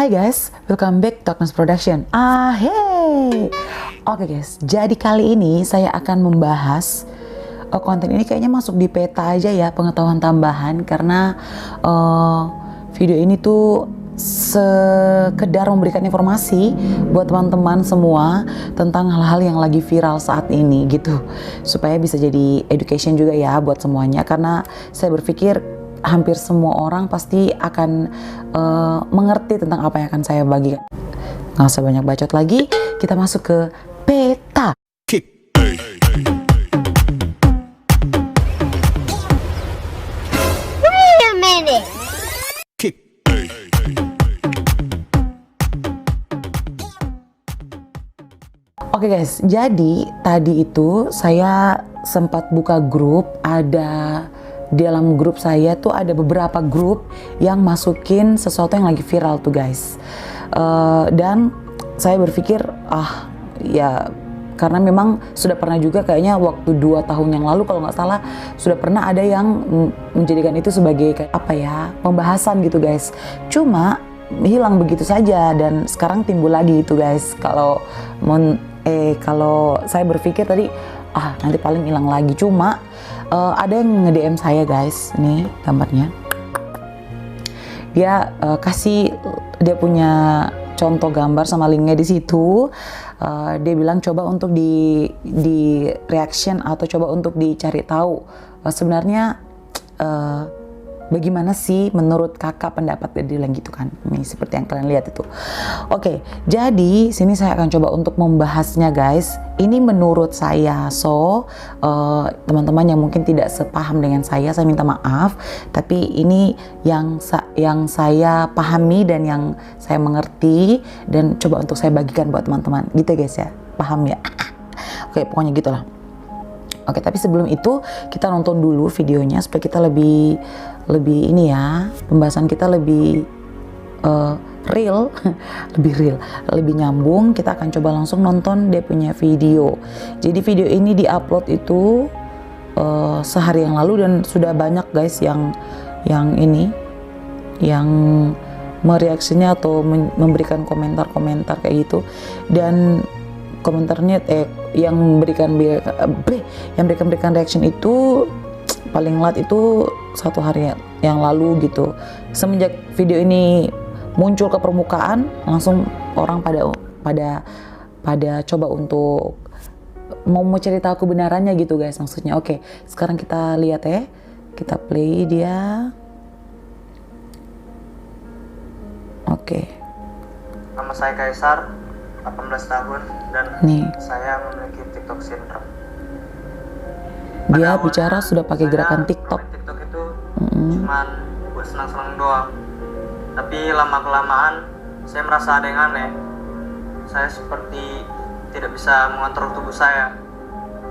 Hai guys, welcome back to Agnes Production. Hey. Oke guys, jadi kali ini saya akan membahas konten ini kayaknya masuk di peta aja ya, pengetahuan tambahan, karena video ini tuh sekedar memberikan informasi buat teman-teman semua tentang hal-hal yang lagi viral saat ini gitu, supaya bisa jadi education juga ya buat semuanya, karena saya berpikir hampir semua orang pasti akan mengerti tentang apa yang akan saya bagikan. Nggak usah banyak bacot lagi, kita masuk ke peta. Wait a minute. Oke guys, jadi tadi itu saya sempat buka grup, ada di dalam grup saya tuh ada beberapa grup yang masukin sesuatu yang lagi viral tuh guys. Dan saya berpikir ya karena memang sudah pernah juga kayaknya waktu 2 tahun yang lalu kalau nggak salah sudah pernah ada yang menjadikan itu sebagai kayak apa ya, pembahasan gitu guys. Cuma hilang begitu saja dan sekarang timbul lagi itu guys. Kalau saya berpikir tadi nanti paling hilang lagi, cuma ada yang nge-DM saya guys, nih gambarnya. Dia dia punya contoh gambar sama linknya di situ. Dia bilang coba untuk di reaction atau coba untuk dicari tahu sebenarnya bagaimana sih menurut kakak pendapat dia bilang gitu kan. Nih seperti yang kalian lihat itu. Oke, jadi sini saya akan coba untuk membahasnya guys. Ini menurut saya, teman-teman yang mungkin tidak sepaham dengan saya minta maaf. Tapi ini yang saya pahami dan yang saya mengerti dan coba untuk saya bagikan buat teman-teman. Gitu guys ya, paham ya? Oke, pokoknya gitulah. Oke, tapi sebelum itu kita nonton dulu videonya supaya kita lebih ini ya, pembahasan kita lebih real, lebih nyambung. Kita akan coba langsung nonton dia punya video. Jadi video ini diupload itu sehari yang lalu dan sudah banyak guys yang mereaksinya atau memberikan komentar kayak gitu. Dan komentarnya yang memberikan reaction itu paling lat itu 1 hari yang lalu gitu. Semenjak video ini muncul ke permukaan, langsung orang pada coba untuk mau cerita kebenarannya gitu guys, maksudnya. Oke, sekarang kita lihat ya, kita play dia. Oke. Nama saya Kaisar, 18 tahun, dan saya memiliki TikTok syndrome. Dia bicara sudah pakai gerakan TikTok. TikTok itu cuman buat senang-senang doang. Tapi lama-kelamaan saya merasa ada yang aneh. Saya seperti tidak bisa mengontrol tubuh saya.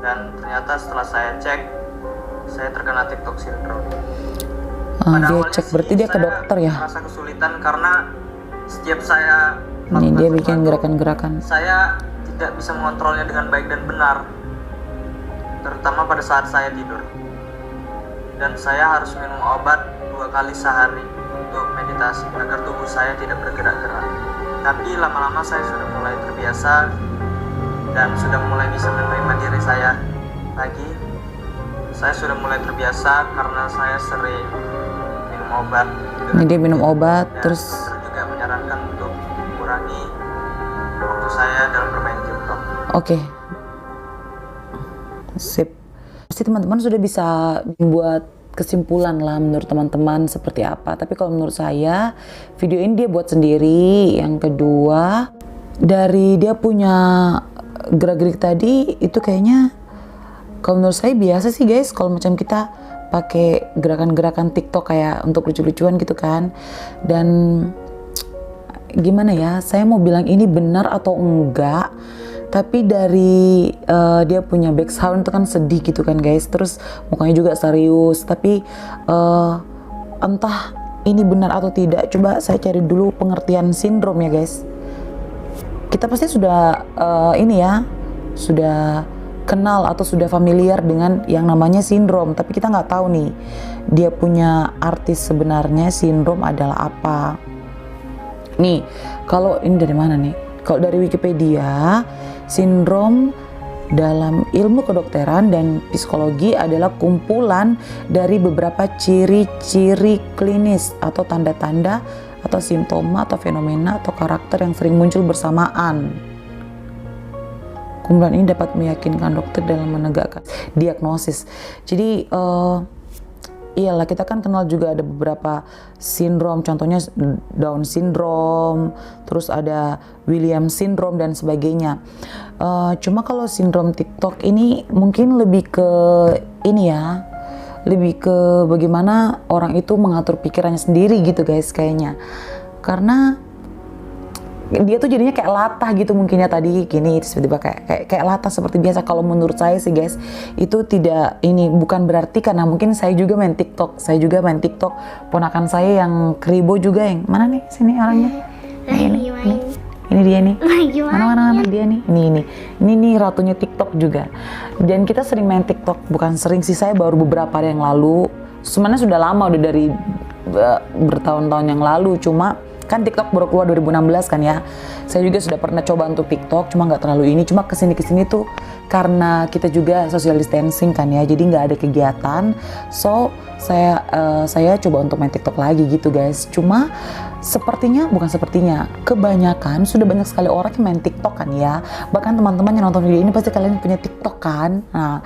Dan ternyata setelah saya cek, saya terkena TikTok syndrome. Dia cek, berarti dia ke dokter ya? Saya merasa kesulitan karena setiap saya dia bikin gerakan-gerakan. Saya tidak bisa mengontrolnya dengan baik dan benar, terutama pada saat saya tidur. Dan saya harus minum obat 2 kali sehari untuk meditasi agar tubuh saya tidak bergerak-gerak. Tapi lama-lama saya sudah mulai terbiasa dan sudah mulai bisa menerima diri saya lagi. Saya sudah mulai terbiasa karena saya sering minum obat. Ini dia minum obat, terus dokter juga menyarankan untuk mengurangi waktu saya dalam bermain TikTok. Oke. Sip. Pasti teman-teman sudah bisa membuat kesimpulan lah menurut teman-teman seperti apa. Tapi kalau menurut saya, video ini dia buat sendiri. Yang kedua, dari dia punya gerak-gerik tadi itu kayaknya kalau menurut saya biasa sih guys, kalau macam kita pakai gerakan-gerakan TikTok kayak untuk lucu-lucuan gitu kan. Dan gimana ya, saya mau bilang ini benar atau enggak, tapi dari dia punya back sound itu kan sedih gitu kan guys, terus mukanya juga serius, tapi entah ini benar atau tidak. Coba saya cari dulu pengertian sindrom ya guys. Kita pasti sudah sudah kenal atau sudah familiar dengan yang namanya sindrom, tapi kita nggak tahu nih dia punya artis sebenarnya sindrom adalah apa. Nih, kalau ini dari mana nih? Kalau dari Wikipedia, sindrom dalam ilmu kedokteran dan psikologi adalah kumpulan dari beberapa ciri-ciri klinis atau tanda-tanda atau simptoma atau fenomena atau karakter yang sering muncul bersamaan. Kumpulan ini dapat meyakinkan dokter dalam menegakkan diagnosis. Jadi iyalah, kita kan kenal juga ada beberapa sindrom, contohnya Down syndrome, terus ada Williams syndrome dan sebagainya. Cuma kalau sindrom TikTok ini mungkin lebih ke ini ya, lebih ke bagaimana orang itu mengatur pikirannya sendiri gitu guys kayaknya. Karena dia tuh jadinya kayak latah gitu mungkin ya, tadi gini tiba-tiba kayak latah seperti biasa. Kalau menurut saya sih guys, itu tidak, ini bukan berarti karena mungkin saya juga main TikTok, ponakan saya yang Kribo juga, yang mana nih sini orangnya, ini dia nih, mana dia nih, ini nih ratunya TikTok juga. Dan kita sering main TikTok, bukan sering sih, saya baru beberapa hari yang lalu, sebenarnya sudah lama, udah dari bertahun-tahun yang lalu, cuma kan TikTok baru keluar 2016 kan ya. Saya juga sudah pernah coba untuk TikTok, cuma nggak terlalu ini. Cuma kesini tuh karena kita juga social distancing kan ya, jadi nggak ada kegiatan. So saya coba untuk main TikTok lagi gitu guys. Cuma kebanyakan sudah banyak sekali orang yang main TikTok kan ya. Bahkan teman-teman yang nonton video ini pasti kalian punya TikTok kan. Nah,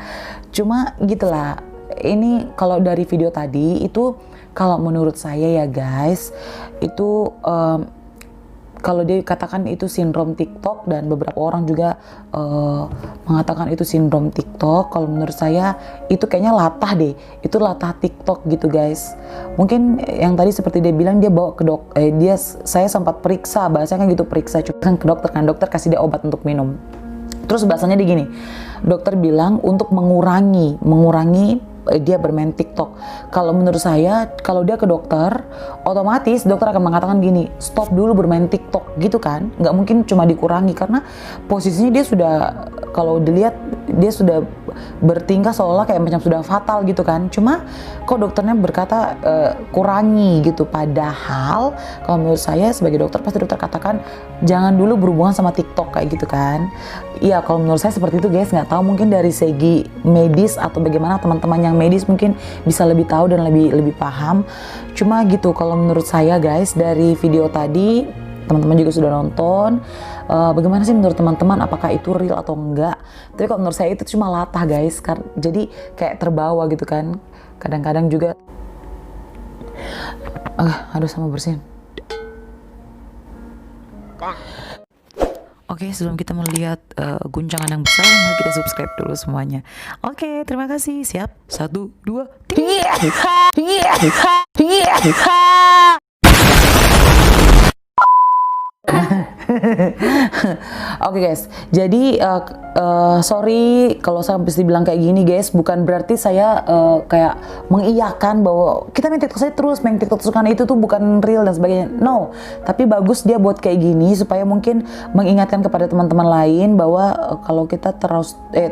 cuma gitulah. Ini kalau dari video tadi itu, kalau menurut saya ya guys, itu kalau dia katakan itu sindrom TikTok, dan beberapa orang juga mengatakan itu sindrom TikTok. Kalau menurut saya itu kayaknya latah deh, itu latah TikTok gitu guys. Mungkin yang tadi seperti dia bilang, dia bawa ke saya sempat periksa, bahasanya kan gitu, periksa kan ke dokter kan, dokter kasih dia obat untuk minum. Terus bahasanya dia gini, dokter bilang untuk mengurangi dia bermain TikTok. Kalau menurut saya, kalau dia ke dokter, otomatis dokter akan mengatakan gini, stop dulu bermain TikTok gitu kan. Nggak mungkin cuma dikurangi, karena posisinya dia sudah, kalau dilihat dia sudah bertingkah seolah kayak macam sudah fatal gitu kan. Cuma kok dokternya berkata kurangi gitu. Padahal kalau menurut saya sebagai dokter, pasti dokter katakan jangan dulu berhubungan sama TikTok kayak gitu kan. Iya, kalau menurut saya seperti itu guys. Nggak tahu mungkin dari segi medis atau bagaimana, teman-teman yang medis mungkin bisa lebih tahu dan lebih paham. Cuma gitu kalau menurut saya guys, dari video tadi teman-teman juga sudah nonton. Bagaimana sih menurut teman-teman, apakah itu real atau enggak? Tapi kalau menurut saya itu cuma latah guys, jadi kayak terbawa gitu kan. Kadang-kadang juga aduh, sama bersihin. Oke, sebelum kita melihat guncangan yang besar, mari kita subscribe dulu semuanya. Oke, terima kasih. Siap? 1, 2, 3. Oke guys, jadi sorry kalau saya mesti bilang kayak gini guys, bukan berarti saya kayak mengiyakan bahwa kita main TikTok saya terus, main TikTok terus karena itu tuh bukan real dan sebagainya. No, tapi bagus dia buat kayak gini supaya mungkin mengingatkan kepada teman-teman lain bahwa kalau kita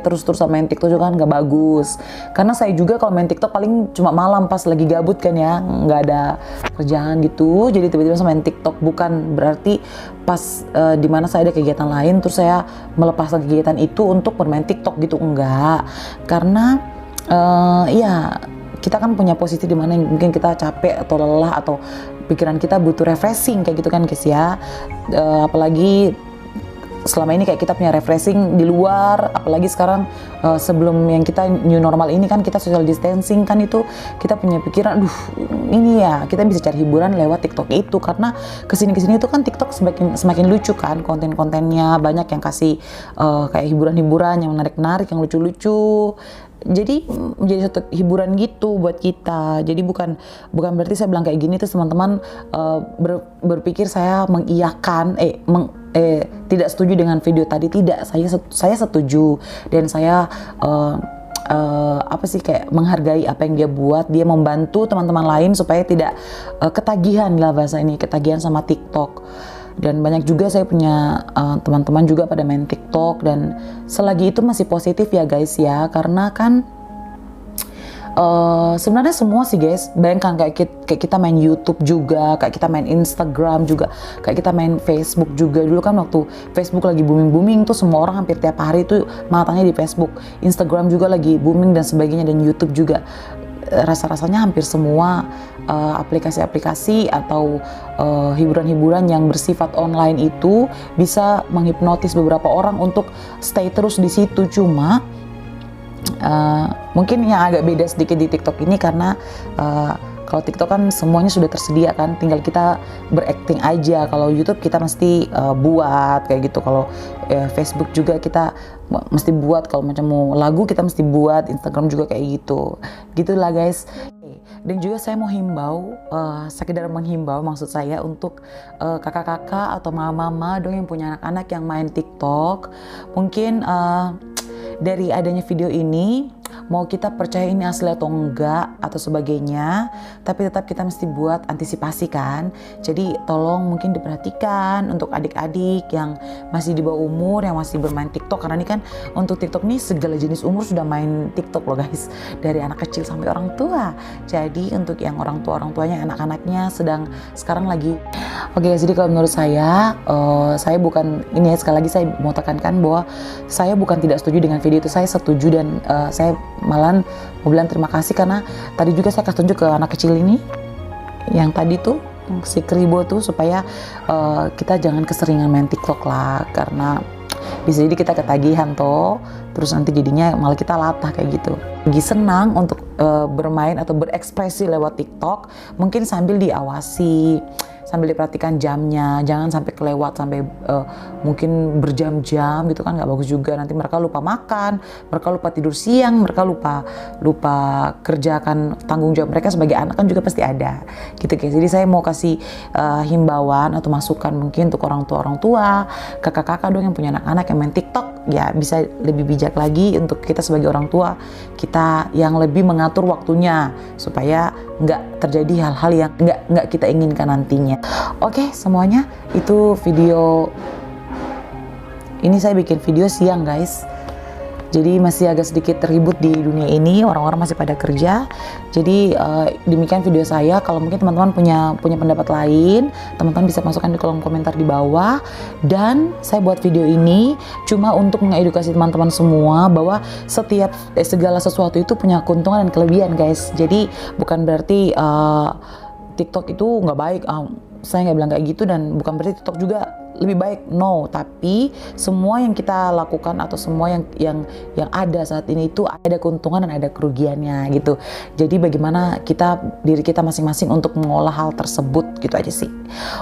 terus-terusan main TikTok juga kan nggak bagus. Karena saya juga kalau main TikTok paling cuma malam pas lagi gabut kan ya, nggak ada kerjaan gitu, jadi tiba-tiba saya main TikTok. Bukan berarti pas di mana saya ada kegiatan lain terus saya melepaskan kegiatan itu untuk bermain TikTok gitu, enggak. Karena ya kita kan punya posisi di mana mungkin kita capek atau lelah atau pikiran kita butuh refreshing kayak gitu kan guys ya. Apalagi selama ini kayak kita punya refreshing di luar, apalagi sekarang sebelum yang kita new normal ini kan kita social distancing kan, itu kita punya pikiran, ini ya kita bisa cari hiburan lewat TikTok itu. Karena kesini itu kan TikTok semakin lucu kan, konten-kontennya banyak yang kasih kayak hiburan-hiburan yang menarik-menarik, yang lucu-lucu. Jadi menjadi satu hiburan gitu buat kita. Jadi bukan berarti saya bilang kayak gini terus teman-teman berpikir saya mengiyakan tidak setuju dengan video tadi. Tidak, saya setuju dan saya kayak menghargai apa yang dia buat. Dia membantu teman-teman lain supaya tidak ketagihan lah bahasa ini, ketagihan sama TikTok. Dan banyak juga saya punya teman-teman juga pada main TikTok, dan selagi itu masih positif ya guys ya, karena kan Sebenarnya semua sih guys, bayangkan kayak kita main YouTube juga, kayak kita main Instagram juga, kayak kita main Facebook juga. Dulu kan waktu Facebook lagi booming tuh semua orang hampir tiap hari tuh matanya di Facebook. Instagram juga lagi booming dan sebagainya, dan YouTube juga. Rasa-rasanya hampir semua aplikasi-aplikasi atau hiburan-hiburan yang bersifat online itu bisa menghipnotis beberapa orang untuk stay terus di situ. Cuma mungkin yang agak beda sedikit di TikTok ini karena kalau TikTok kan semuanya sudah tersedia kan, tinggal kita berakting aja. Kalau YouTube kita mesti buat kayak gitu. Kalau Facebook juga kita mesti buat. Kalau macam mau lagu kita mesti buat. Instagram juga kayak gitu. Gitulah guys. Dan juga saya mau himbau, sekedar menghimbau maksud saya untuk kakak-kakak atau mama-mama dong yang punya anak-anak yang main TikTok. Mungkin dari adanya video ini, mau kita percaya ini asli atau enggak atau sebagainya, tapi tetap kita mesti buat antisipasi kan. Jadi tolong mungkin diperhatikan untuk adik-adik yang masih di bawah umur, yang masih bermain TikTok. Karena ini kan untuk TikTok nih segala jenis umur sudah main TikTok loh guys, dari anak kecil sampai orang tua. Jadi untuk yang orang tuanya, anak-anaknya sedang sekarang lagi. Oke, jadi kalau menurut saya bukan ini ya, sekali lagi saya mau tekankan bahwa saya bukan tidak setuju dengan video itu, saya setuju dan saya malahan mau bilang terima kasih karena tadi juga saya kasih tunjuk ke anak kecil ini yang tadi tuh si Kribo tuh supaya kita jangan keseringan main TikTok lah, karena bisa jadi kita ketagihan toh, terus nanti jadinya malah kita latah kayak gitu. Lagi senang untuk bermain atau berekspresi lewat TikTok, mungkin sambil diawasi, sambil diperhatikan jamnya, jangan sampai kelewat sampai mungkin berjam-jam gitu kan, nggak bagus juga. Nanti mereka lupa makan, mereka lupa tidur siang, mereka lupa kerjakan tanggung jawab mereka sebagai anak kan juga pasti ada gitu guys. Jadi saya mau kasih himbauan atau masukan mungkin untuk orang tua, kakak-kakak dong yang punya anak-anak yang main TikTok, ya bisa lebih bijak lagi untuk kita sebagai orang tua, kita yang lebih mengatur waktunya supaya nggak terjadi hal-hal yang nggak kita inginkan nantinya. Oke, semuanya itu video ini saya bikin video siang guys. Jadi masih agak sedikit ribut di dunia ini, orang-orang masih pada kerja. Jadi demikian video saya. Kalau mungkin teman-teman punya pendapat lain, teman-teman bisa masukkan di kolom komentar di bawah. Dan saya buat video ini cuma untuk mengedukasi teman-teman semua bahwa segala sesuatu itu punya keuntungan dan kelebihan guys. Jadi bukan berarti TikTok itu nggak baik. Saya nggak bilang kayak gitu, dan bukan berarti TikTok juga lebih baik, no. Tapi semua yang kita lakukan atau semua yang ada saat ini itu ada keuntungan dan ada kerugiannya gitu. Jadi bagaimana diri kita masing-masing untuk mengolah hal tersebut gitu aja sih.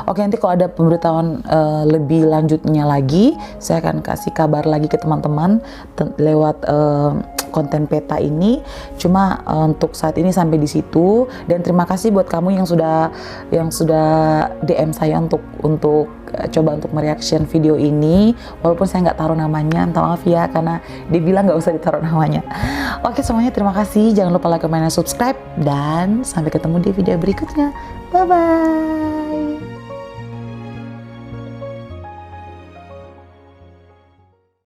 Oke, nanti kalau ada pemberitahuan lebih lanjutnya lagi, saya akan kasih kabar lagi ke teman-teman lewat konten peta ini. Cuma untuk saat ini sampai di situ, dan terima kasih buat kamu yang sudah DM saya untuk coba untuk mereaction video ini, walaupun saya nggak taruh namanya, minta maaf ya karena dia bilang nggak usah ditaruh namanya. Oke semuanya, terima kasih, jangan lupa like, comment, dan subscribe, dan sampai ketemu di video berikutnya. Bye bye.